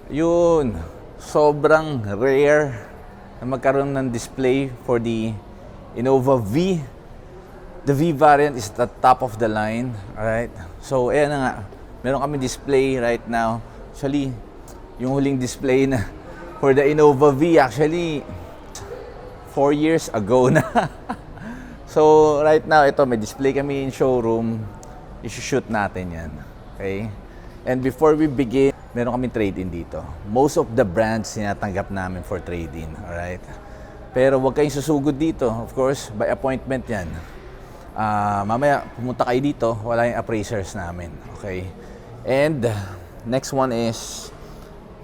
Yun, sobrang rare na magkaroon ng display for the Innova V. The V variant is the top of the line, alright? So, ayan na nga, meron kami display right now. Actually, yung huling display na for the Innova V, actually, 4 years ago na. So, right now, ito, may display kami in showroom. I-shoot natin yan, okay? And before we begin, meron kaming trade-in dito. Most of the brands sinatanggap namin for trade-in, alright? Pero huwag kayong susugod dito. Of course, by appointment yan. Mamaya, pumunta kayo dito, wala yung appraisers namin, okay? And, next one is,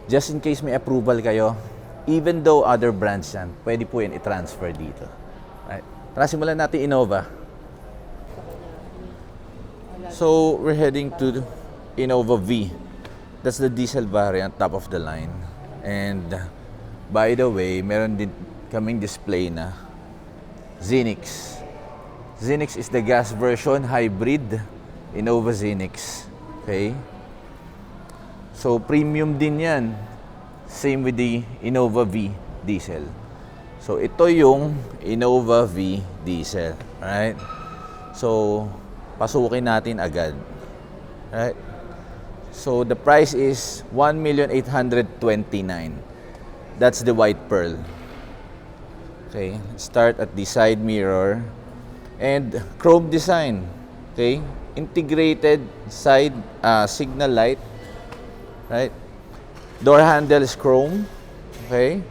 just in case may approval kayo, even though other brands yan, pwede po yan i-transfer dito. Right? Tara, simulan natin Innova. So, we're heading to Innova V. That's the diesel variant, top of the line. And by the way, meron din kaming display na Zenix. Zenix is the gas version, hybrid, Innova Zenix. Okay? So, premium din yan. Same with the Innova V diesel. So, ito yung Innova V diesel. Alright? So, pasukin natin agad. Right? So the price is 1,829,000. That's the white pearl. Okay, start at the side mirror and chrome design. Okay, integrated side signal light. Right? Door handle is chrome. Okay?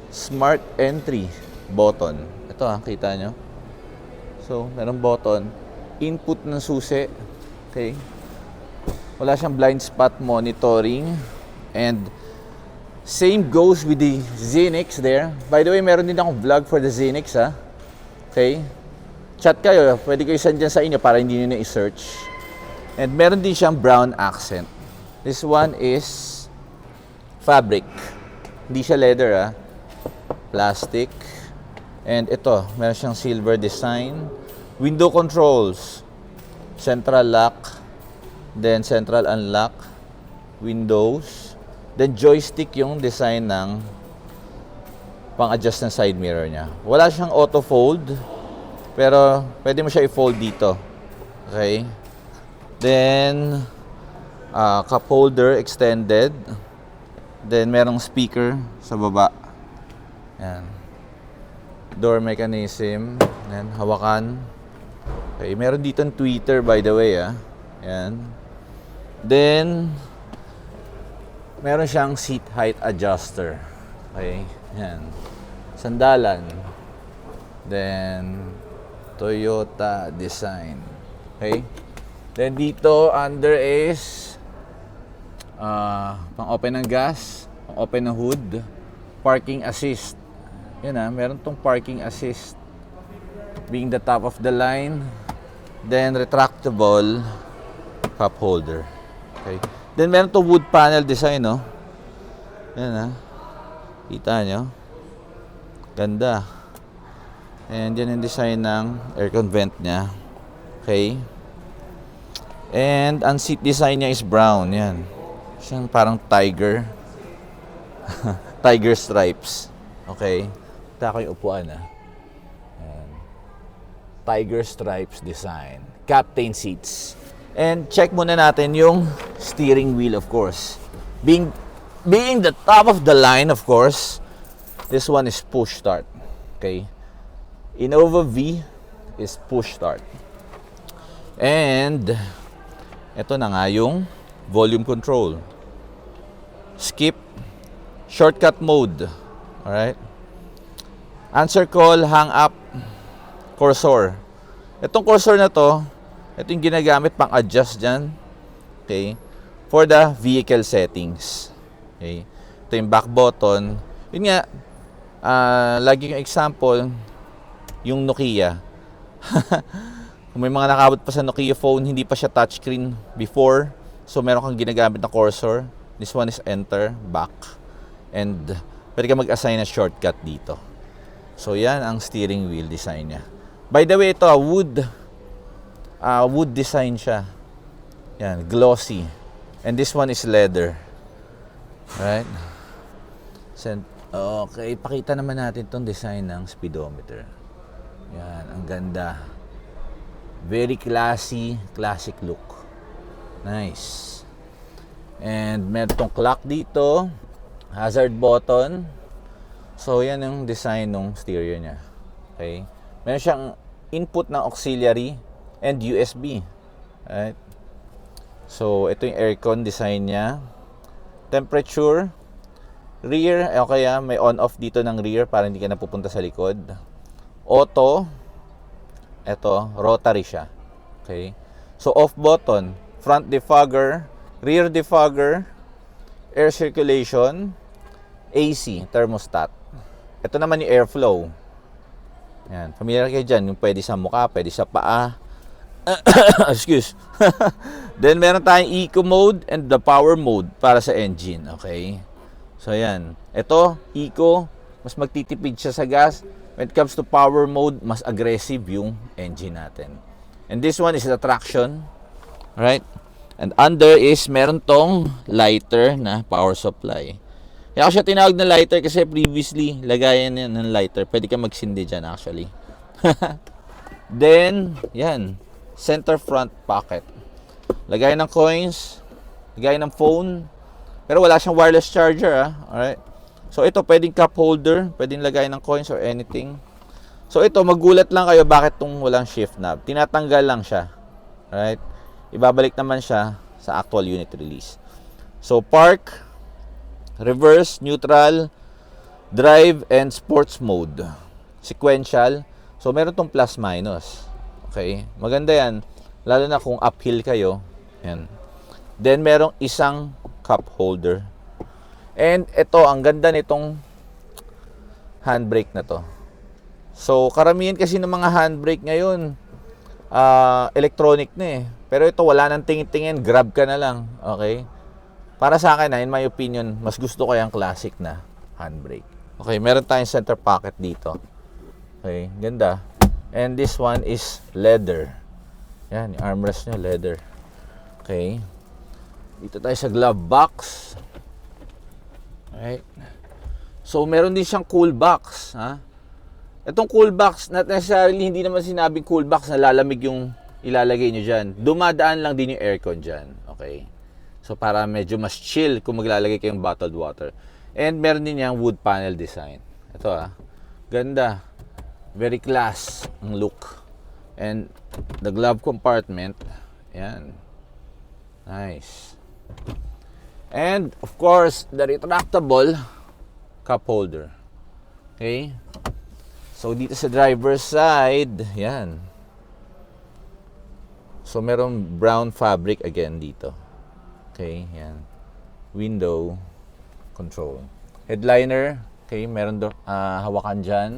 Smart entry button. Ito kita nyo. So, meron button. Input ng susi. Okay? Wala siyang blind spot monitoring. And same goes with the Zenix there. By the way, meron din akong vlog for the Zenix, ha? Okay? Chat kayo. Pwede kayo send dyan sa inyo para hindi nyo na i-search. And meron din siyang brown accent. This one is fabric. Hindi siya leather, ha? Plastic. And ito, meron siyang silver design. Window controls. Central lock. Then central unlock. Windows. Then joystick yung design ng pang-adjust ng side mirror niya. Wala siyang auto fold. Pero pwede mo siya i-fold dito. Okay. Then cup holder extended. Then merong speaker sa baba. Yan. Door mechanism. Then hawakan. Okay, meron dito ng tweeter by the way, Yan. Then meron siyang seat height adjuster. Okay, yan. Sandalan. Then Toyota design. Okay? Then dito under is pang-open ng gas, pang-open ng hood, parking assist. Yan meron tong parking assist being the top of the line. Then retractable cup holder. Okay. Then meron to wood panel design, no? Yan Kita nyo? Ganda. And yan yung design ng aircon vent niya. Okay. And ang seat design niya is brown. Yan. Siyang parang tiger. Tiger stripes. Okay. Ito ako yung upuan, Tiger stripes design. Captain seats. And check muna natin yung steering wheel, of course. Being the top of the line, of course, this one is push start. Okay. Innova V is push start. And ito na nga yung volume control. Skip. Shortcut mode. Alright. Answer call, hang up, cursor. Itong cursor na to, ito yung ginagamit pang adjust dyan. Okay. For the vehicle settings. Okay. Ito yung back button. Yun nga, lagi yung example, yung Nokia. Kung may mga nakabot pa sa Nokia phone, hindi pa siya touchscreen before. So, meron kang ginagamit na cursor. This one is enter, back. And, pwede ka mag-assign na shortcut dito. So, yan ang steering wheel design niya. By the way, ito, wood design siya. Yan, glossy. And this one is leather. Right? Okay, pakita naman natin tong design ng speedometer. Yan, ang ganda. Very classy, classic look. Nice. And meron tong clock dito, hazard button. So yan yung design ng stereo niya. Okay? Meron siyang input ng auxiliary and USB. Right? So ito yung aircon design niya. Temperature, rear, okay, may on-off dito ng rear para hindi ka napupunta sa likod. Auto, eto, rotary siya. Okay? So off button, front defogger, rear defogger, air circulation, AC, thermostat. Ito naman yung airflow. Yan, familiar kayo dyan, yung pwede sa mukha, pwede sa paa. Excuse. Then meron tayong eco mode and the power mode para sa engine. Okay? So yan. Ito, eco, mas magtitipid siya sa gas. When it comes to power mode, mas aggressive yung engine natin. And this one is the traction. Right? And under is meron tong lighter na power supply. Kaya siya tinawag na lighter kasi previously, lagayan yan ng lighter. Pwede ka magsindi dyan actually. Then, yan. Center front pocket. Lagayan ng coins. Lagayan ng phone. Pero wala siyang wireless charger. Alright. So ito, pwedeng cup holder. Pwedeng lagayan ng coins or anything. So ito, magulat lang kayo bakit itong walang shift knob. Tinatanggal lang siya. Alright. Ibabalik naman siya sa actual unit release. So park, reverse, neutral, drive, and sports mode. Sequential. So meron tong plus minus. Okay. Maganda yan. Lalo na kung uphill kayo. Yan. Then merong isang cup holder. And ito, ang ganda nitong handbrake na to. So, karamihan kasi ng mga handbrake ngayon, electronic na eh. Pero ito, wala nang tingin-tingin, grab ka na lang. Okay? Para sa akin, in my opinion, mas gusto ko yung classic na handbrake. Okay, meron tayong center pocket dito. Okay, ganda. And this one is leather. Yan, yung armrest nyo, leather. Okay. Dito tayo sa glove box. Alright. So, meron din siyang cool box. Ha? Itong cool box, not necessarily, hindi naman sinabing cool box na lalamig yung ilalagay nyo dyan. Dumadaan lang din yung aircon dyan. Okay. So, para medyo mas chill kung maglalagay kayong bottled water. And meron din yung wood panel design. Ito ganda. Very class ang look. And the glove compartment. Yan. Nice. And, of course, the retractable cup holder. Okay? So, dito sa driver's side, yan. So, meron brown fabric again dito. Okay, yan. Window control. Headliner, okay, meron hawakan dyan.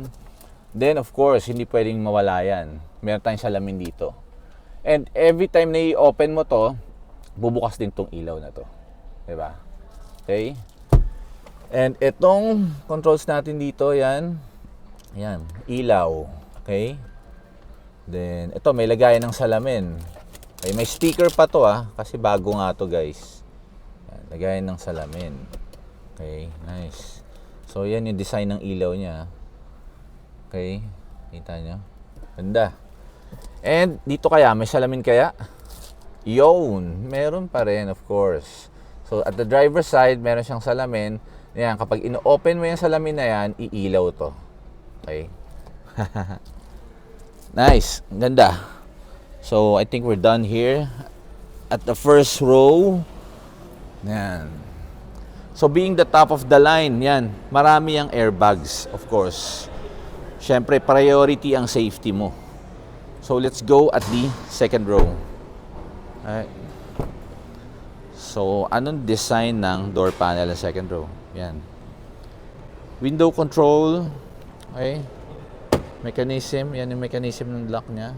Then, of course, hindi pwedeng mawala yan. Meron tayong salamin dito. And every time na i-open mo to, bubukas din tong ilaw na to. Diba? Okay? And itong controls natin dito, yan. Yan, ilaw. Okay? Then, ito, may lagayan ng salamin. Okay, may speaker pa to kasi bago nga to guys. Yan, lagayan ng salamin. Okay, nice. So, yan yung design ng ilaw niya. Okay, kita nyo. Ganda. And, dito kaya, may salamin kaya? Yun, meron pa rin, of course. So, at the driver's side, meron siyang salamin. Yan, kapag ino-open mo yung salamin na yan, iilaw to. Okay? Nice. Ganda. So, I think we're done here. At the first row. Yan. So, being the top of the line, yan, marami ang airbags, of course. Siyempre, priority ang safety mo. So, let's go at the second row. Alright. So, anong design ng door panel sa second row? Yan. Window control. Okay. Mechanism. Yan yung mechanism ng lock niya.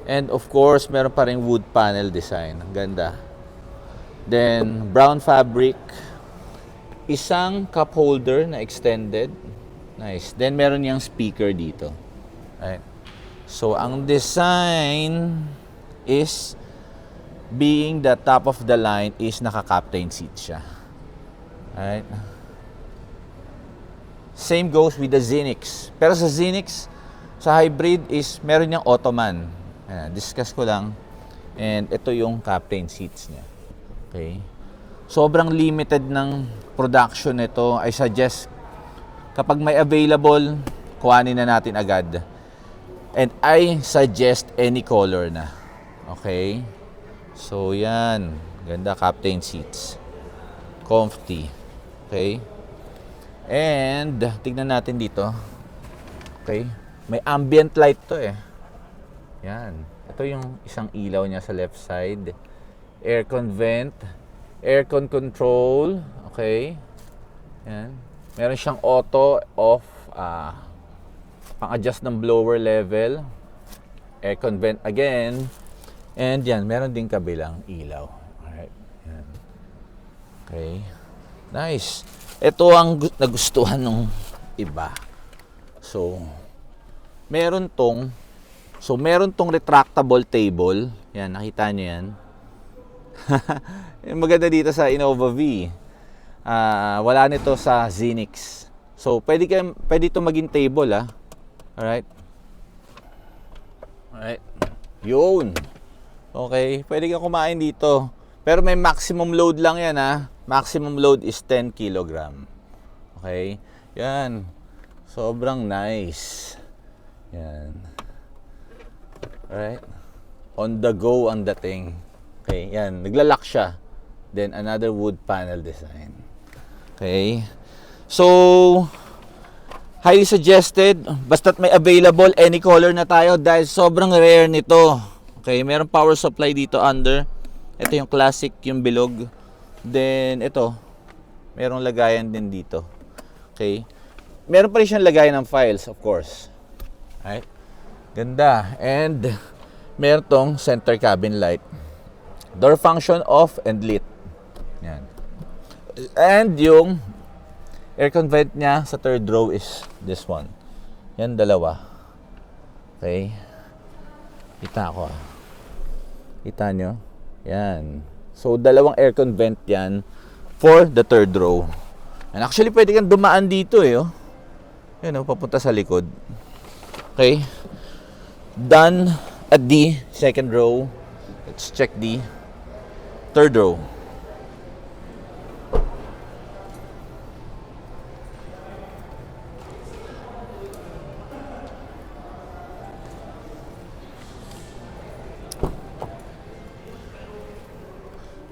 And of course, meron pa rin wood panel design. Ang ganda. Then, brown fabric. Isang cup holder na extended. Nice. Then, meron niyang speaker dito. Right. So, ang design is being the top of the line is naka-captain seat siya. Alright. Same goes with the Zenix. Pero sa Zenix, sa hybrid is meron niyang Ottoman. Ayan, discuss ko lang. And ito yung captain seats niya. Okay. Sobrang limited ng production nito. I suggest kapag may available, kuhanin na natin agad. And I suggest any color na. Okay. So yan. Ganda captain seats. Comfy. Okay. And tignan natin dito. Okay. May ambient light to eh. Yan. Ito yung isang ilaw niya sa left side. Aircon vent. Aircon control. Okay. Yan. Meron siyang auto off. Pang-adjust ng blower level. Aircon vent again. And yan. Meron din kabilang ilaw. Alright. Yan. Okay. Nice. Ito ang nagustuhan ng iba. So, meron tong retractable table. Yan, nakita nyo yan. Yung maganda dito sa Innova V. Wala nito sa Zenix. So, pwede ito maging table, ah. Alright? Alright. Yun. Okay, pwede kang kumain dito. Pero may maximum load lang yan, ha. Maximum load is 10 kg. Okay? Yan. Sobrang nice. Yan. Alright? On the go ang dating. Okay, yan. Naglalak siya. Then, another wood panel design. Okay? So, highly suggested. Basta't may available, any color na tayo dahil sobrang rare nito. Okay? Merong power supply dito under. Ito yung classic, yung bilog. Then, ito. Merong lagayan din dito. Okay? Meron pa rin siyang lagayan ng files, of course. Alright? Ganda. And, meron tong center cabin light. Door function off and lit. Yan. And yung aircon vent niya sa third row is this one. Yan, dalawa. Okay? Kita ko. Kita nyo? Yan. So, dalawang aircon vent yan for the third row. And actually, pwede kang dumaan dito eh. Oh. Yan oh, papunta sa likod. Okay? Done at the second row. Let's check the third row.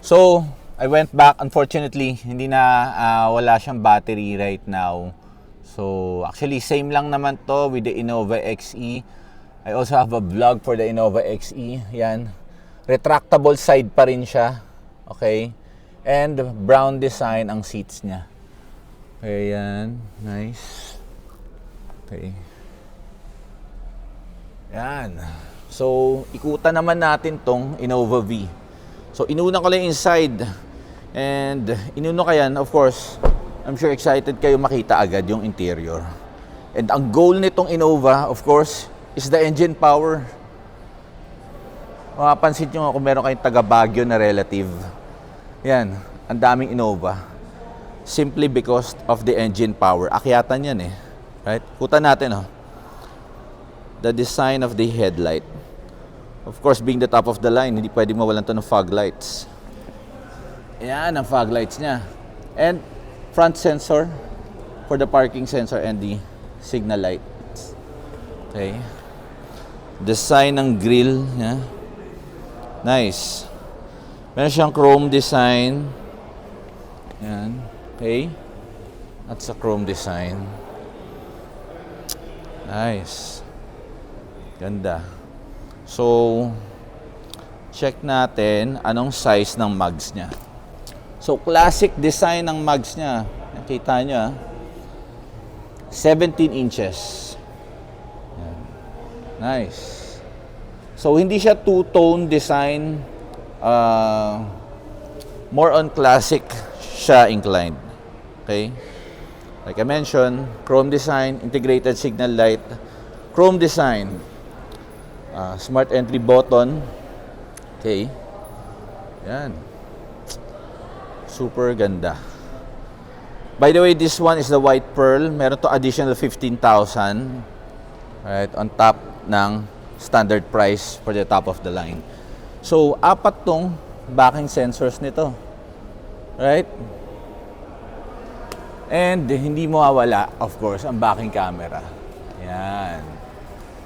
So, I went back. Unfortunately, hindi na wala siyang battery right now. So, actually, same lang naman to with the Innova XE. I also have a vlog for the Innova XE. Yan. Retractable side pa rin siya. Okay? And brown design ang seats niya. Okay, yan. Nice. Okay. Yan. So, ikutan naman natin tong Innova V. So, inuna ko lang inside. And, inuna ko yan, of course, I'm sure excited kayo makita agad yung interior. And ang goal nitong Innova, of course, is the engine power. Mapapansin nyo kung meron kayong taga Baguio na relative. Yan, ang daming Innova. Simply because of the engine power. Akyatan yan eh. Right? Kuta natin oh. The design of the headlight. Of course, being the top of the line, hindi pwedeng mawalan to ng fog lights. Yan ang fog lights niya. And front sensor for the parking sensor and the signal lights. Okay. Design ng grill niya. Nice. Meron siyang chrome design. Yan. Okay. That's a chrome design. Nice. Ganda. So, check natin anong size ng mugs niya. So, classic design ng mugs niya. Nakita nyo, 17 inches. Yan. Nice. So, hindi siya two-tone design. More on classic siya inclined. Okay? Like I mentioned, chrome design, integrated signal light, chrome design, smart entry button. Okay. Yan. Super ganda. By the way, this one is the white pearl. Meron to additional 15,000. Right, on top ng standard price for the top of the line. So, apat tong backing sensors nito. Right? And hindi mo mawala, of course, ang backing camera. Yan.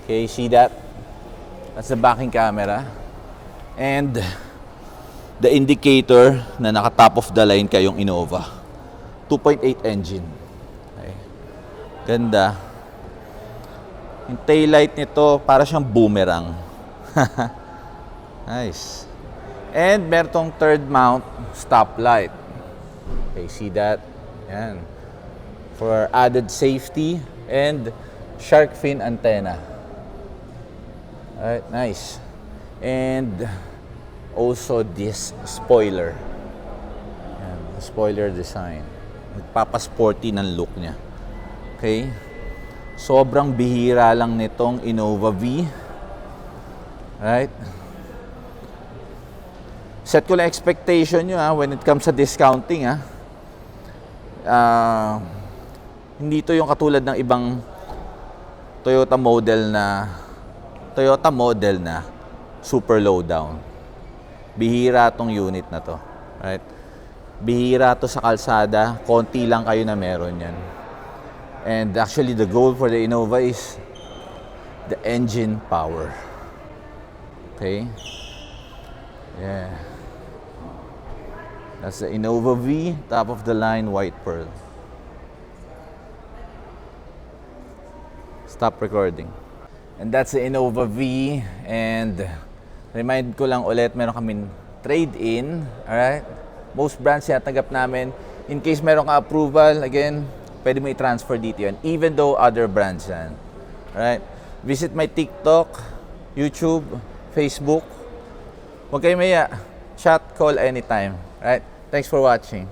Okay, see that? That's the backing camera. And the indicator na naka-top of the line kayong Innova. 2.8 engine. Okay. Ganda. Yung taillight nito, para siyang boomerang. Nice. And meron tong third mount stoplight. Okay, see that? Yan. For added safety and shark fin antenna. Alright, nice. And also this spoiler. Yan, spoiler design. Nagpapasporty ng look niya. Okay? Sobrang bihira lang nitong Innova V. Right? Set ko lang expectation nyo when it comes sa discounting hindi to yung katulad ng ibang Toyota model na super low down. Bihira tong unit na to. Right? Bihira to sa kalsada. Konti lang kayo na meron yan. And actually, the goal for the Innova is the engine power. Okay? Yeah. That's the Innova V, top of the line, white pearl. Stop recording. And that's the Innova V. And remind ko lang ulit, meron kaming trade-in. Alright? Most brands yatanggap namin. In case meron ka approval, again, pwede mo i-transfer dito yan, even though other brands yan. Alright? Visit my TikTok, YouTube, Facebook. Huwag kayo maya. Chat, call anytime. Alright? Thanks for watching.